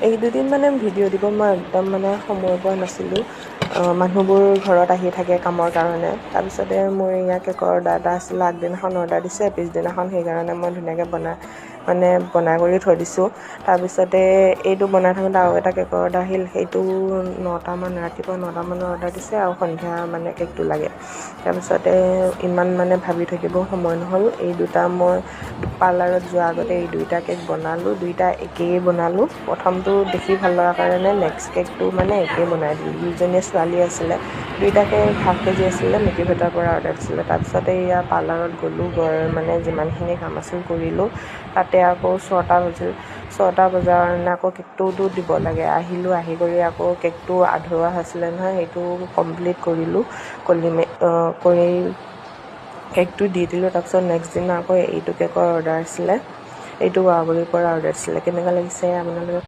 এই দুদিন মানে ভিডিঅ' দিব মই একদম মানে সময় পোৱা নাছিলোঁ। মানুহবোৰ ঘৰত আহি থাকে কামৰ কাৰণে। তাৰপিছতে মোৰ এয়া কেকৰ অৰ্ডাৰ এটা আছিলে, আগদিনাখন অৰ্ডাৰ দিছে, পিছদিনাখন সেইকাৰণে মই ধুনীয়াকৈ বনাই কৰি থৈ দিছোঁ। তাৰপিছতে এইটো বনাই থাকোঁতে আৰু এটা কেকৰ অৰ্ডাৰ আহিল, সেইটো ৰাতিপুৱা 9টামানত অৰ্ডাৰ দিছে আৰু সন্ধিয়া মানে কেকটো লাগে। তাৰপিছতে ইমান মানে ভাবি থাকিব সময় নহ'ল। এই দুটা মই পাৰ্লাৰত যোৱাৰ আগতে এই দুইটা কেক বনালোঁ, দুইটা একেই বনালোঁ। প্ৰথমটো দেখি ভাল লগাৰ কাৰণে নেক্সট কেকটো মানে একেই বনাই দিলোঁ। দুইজনীয়ে ছোৱালী আছিলে, দুইটাকে হাফ কেজি আছিলে, মিকিভেটৰ পৰা অৰ্ডাৰ দিছিলে। তাৰপিছতে এয়া পাৰ্লাৰত গ'লোঁ, মানে যিমানখিনি কাম আছিল কৰিলোঁ। তাতে আকৌ 6টা বাজিল, 6টা বজাৰ কাৰণে আকৌ কেকটোতো দিব লাগে। আহিলোঁ, আহি কৰি আকৌ কেকটো আধৰুৱা হৈছিলে নহয়, সেইটো কমপ্লিট কৰিলোঁ। কৰি কেকটো দি দিলোঁ। তাৰপিছত নেক্সট দিনা আকৌ এইটো কেকৰ অৰ্ডাৰ আছিলে, এইটো ৱাহগুৰিৰ পৰা অৰ্ডাৰ দিছিলে। কেনেকুৱা লাগিছে আপোনালোকে